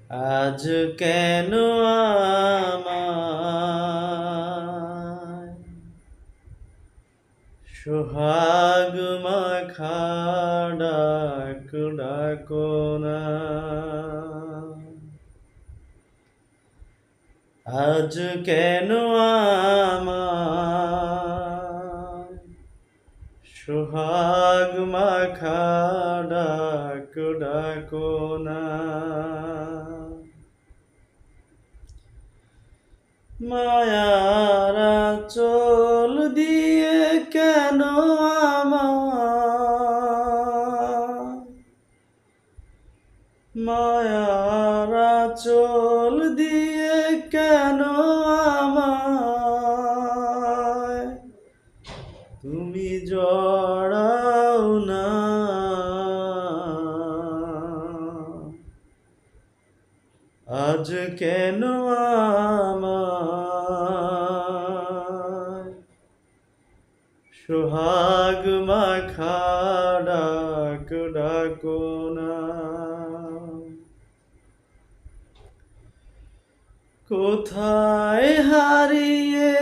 আজ কেন আমায় সোহাগ মাখা ডাক ডাকো না? আজ কেন আমায় সোহাগ মাখা ডাক ডাকো না? মায়ার আঁচল দিয়ে কেন আমায় মায়ার আঁচল দিয়ে কেন আমায় তুমি জড়াও না? আজ কেন আমায় সোহাগ মাখা ডাক ডাকো না? কোথায় হারিয়ে